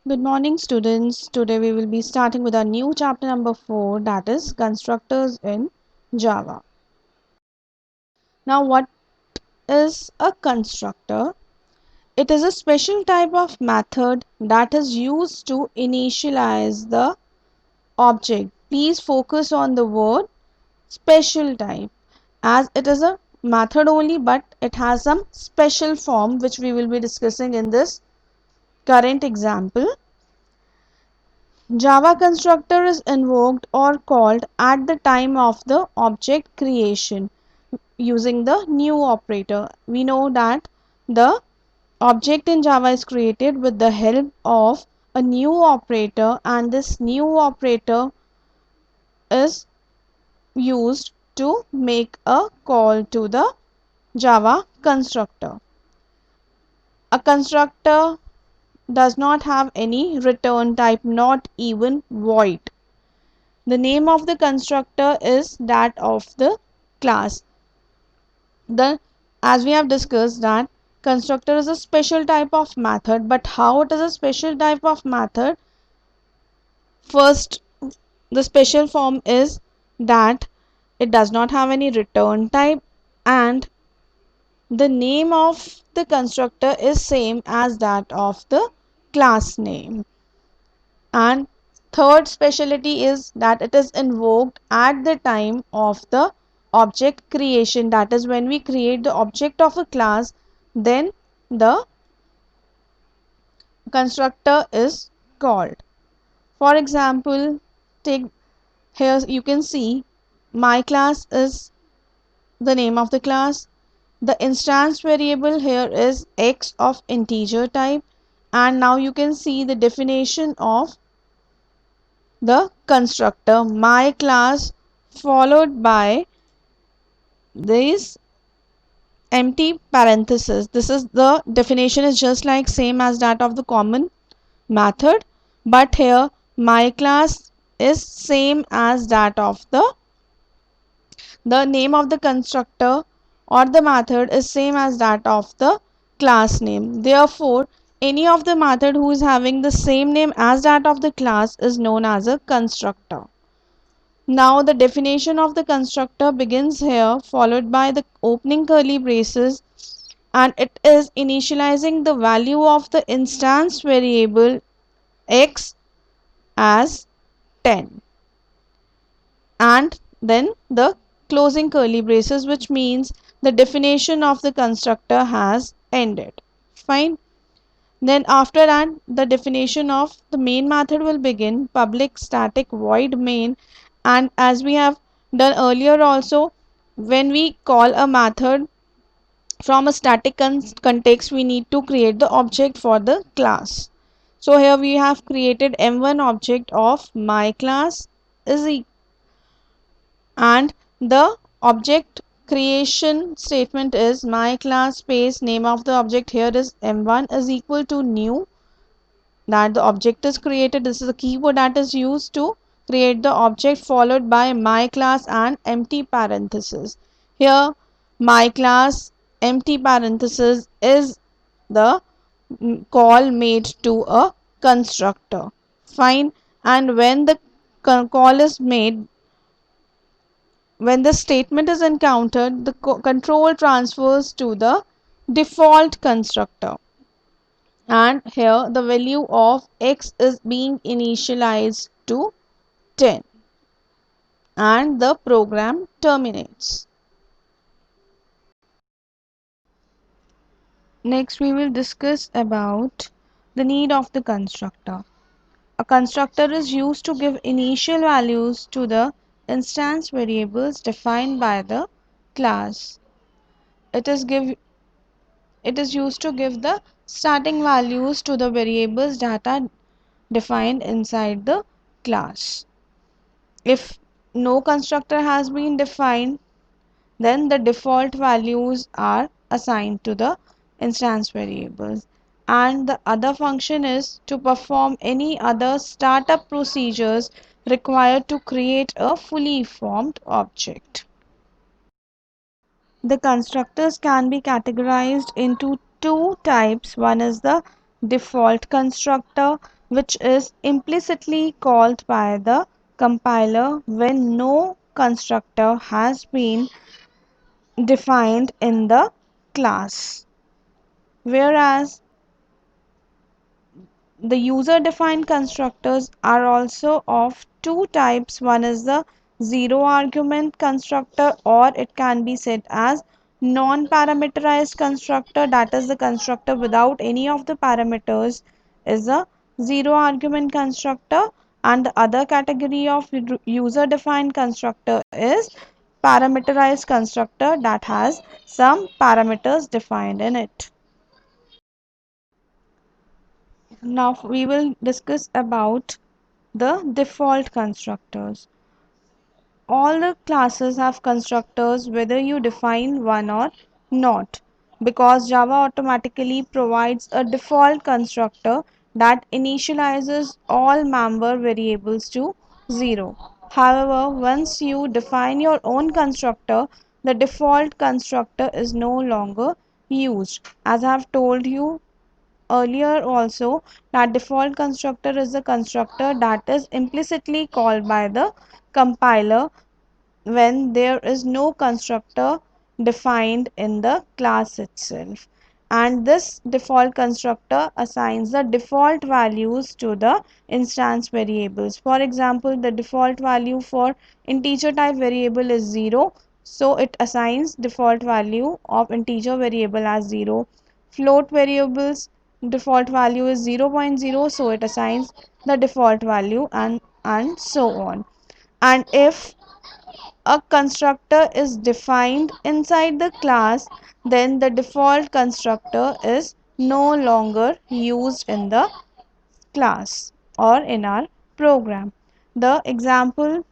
Good morning, students. Today we will be starting with our new chapter number 4, that is constructors in Java. Now, what is a constructor? It is a special type of method that is used to initialize the object. Please focus on the word special type, as it is a method only, but it has some special form which we will be discussing in this current example. Java constructor is invoked or called at the time of the object creation using the new operator. We know that the object in Java is created with the help of a new operator, and this new operator is used to make a call to the Java constructor. A constructor does not have any return type, not even void. The name of the constructor is that of the class. As we have discussed that constructor is a special type of method, but how it is a special type of method? First, the special form is that it does not have any return type, and the name of the constructor is same as that of the class name. And third specialty is that it is invoked at the time of the object creation, that is when we create the object of a class, then the constructor is called. For example, take here you can see my class is the name of the class. The instance variable here is x of integer type, and now you can see the definition of the constructor my class followed by this empty parenthesis. This is the definition is just like same as that of the common method, but here my class is same as that of the name of the constructor or the method is same as that of the class name. Therefore, any of the method who is having the same name as that of the class is known as a constructor. Now the definition of the constructor begins here, followed by the opening curly braces, and it is initializing the value of the instance variable x as 10, and then the closing curly braces, which means the definition of the constructor has ended. Fine. Then after that, the definition of the main method will begin, public static void main. And as we have done earlier also, when we call a method from a static context, we need to create the object for the class. So here we have created m1 object of my class is and the object creation statement is my class space name of the object here is m1 is equal to new, that the object is created. This is a keyword that is used to create the object, followed by my class and empty parenthesis. Here my class empty parenthesis is the call made to a constructor. Fine. And when the call is made, when the statement is encountered, the control transfers to the default constructor, and here the value of x is being initialized to 10 and the program terminates. Next we will discuss about the need of the constructor. A constructor is used to give initial values to the instance variables defined by the class. It is used to give the starting values to the variables that are defined inside the class. If no constructor has been defined, then the default values are assigned to the instance variables, and the other function is to perform any other startup procedures required to create a fully formed object. The constructors can be categorized into two types. One is the default constructor, which is implicitly called by the compiler when no constructor has been defined in the class. Whereas the user defined constructors are also of two types. One is the zero argument constructor, or it can be said as non parameterized constructor, that is the constructor without any of the parameters is a zero argument constructor. And the other category of user defined constructor is parameterized constructor that has some parameters defined in it. Now we will discuss about the default constructors. All the classes have constructors whether you define one or not, because Java automatically provides a default constructor that initializes all member variables to 0. However, once you define your own constructor, the default constructor is no longer used. As I have told you earlier also, that default constructor is the constructor that is implicitly called by the compiler when there is no constructor defined in the class itself, and this default constructor assigns the default values to the instance variables. For example, the default value for integer type variable is 0, so it assigns default value of integer variable as 0. Float variables default value is 0 point 0, so it assigns the default value, and so on. And if a constructor is defined inside the class, then the default constructor is no longer used in the class or in our program. The example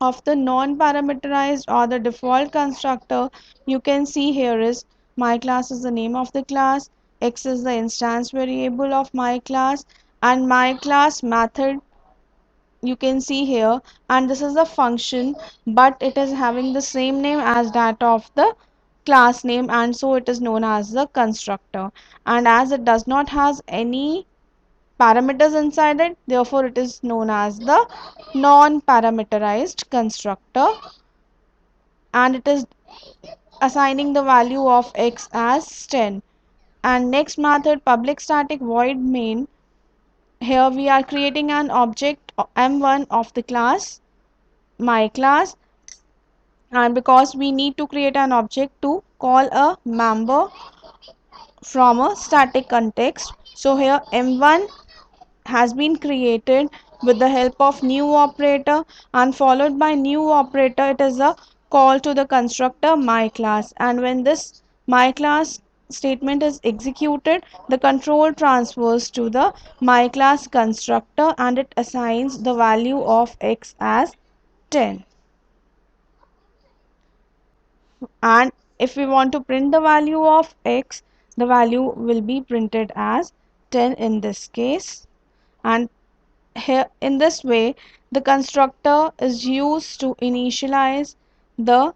of the non-parameterized or the default constructor you can see here is my class is the name of the class, x is the instance variable of my class, and my class method you can see here, and this is a function, but it is having the same name as that of the class name, and so it is known as the constructor. And as it does not has any parameters inside it, therefore it is known as the non parameterized constructor, and it is assigning the value of x as 10. And next method, public static void main. Here we are creating an object m1 of the class my class, and because we need to create an object to call a member from a static context, so here m1 has been created with the help of new operator, and followed by new operator it is a call to the constructor my class, and when this my class statement is executed, the control transfers to the my class constructor and it assigns the value of x as 10. And if we want to print the value of x, the value will be printed as 10 in this case. And here in this way the constructor is used to initialize the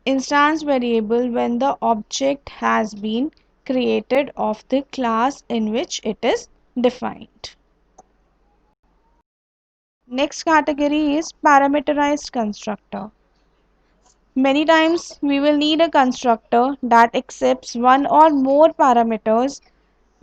instance variable when the object has been created of the class in which it is defined. Next category is parameterized constructor. Many times we will need a constructor that accepts one or more parameters.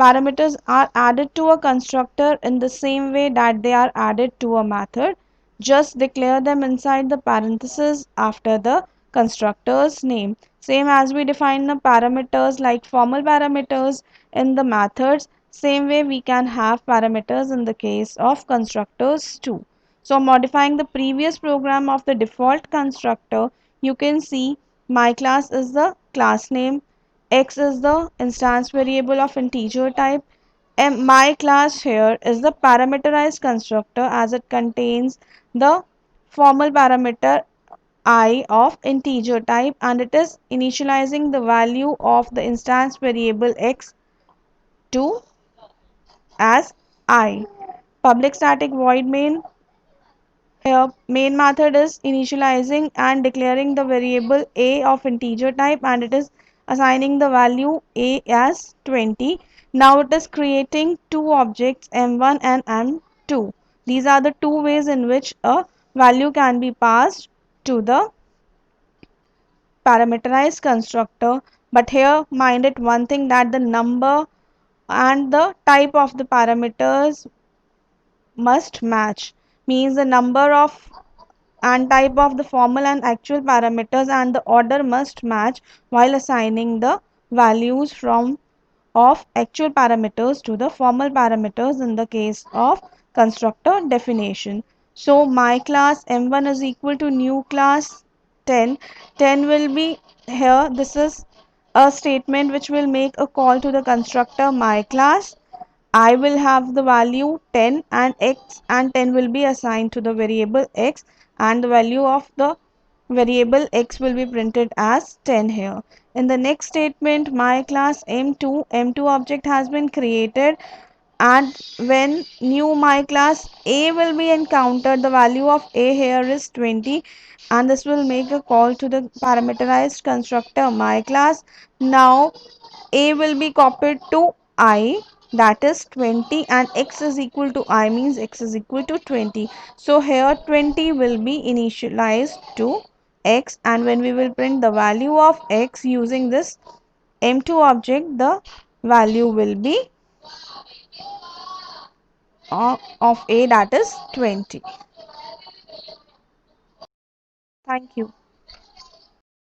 Parameters are added to a constructor in the same way that they are added to a method. Just declare them inside the parenthesis after the constructor's name. Same as we define the parameters like formal parameters in the methods, same way we can have parameters in the case of constructors too. So modifying the previous program of the default constructor, you can see my class is the class name, x is the instance variable of integer type, and my class here is the parameterized constructor as it contains the formal parameter I of integer type, and it is initializing the value of the instance variable x to as I. Public static void main. Here, main method is initializing and declaring the variable a of integer type, and it is assigning the value a as 20. Now it is creating two objects m1 and m2. These are the two ways in which a value can be passed to the parameterized constructor. But here mind it one thing, that the number and the type of the parameters must match, means the number of and type of the formal and actual parameters and the order must match while assigning the values from of actual parameters to the formal parameters in the case of constructor definition. So my class m1 is equal to new class 10. 10 will be here. This is a statement which will make a call to the constructor my class. I will have the value 10 and x, and 10 will be assigned to the variable x, and the value of the variable x will be printed as 10 here. In the next statement, my class m2 object has been created, and when new my class a will be encountered, the value of a here is 20, and this will make a call to the parameterized constructor my class. Now a will be copied to I, that is 20, and x is equal to I means x is equal to 20. So here 20 will be initialized to x, and when we will print the value of x using this m2 object, the value will be of a, that is 20. Thank you.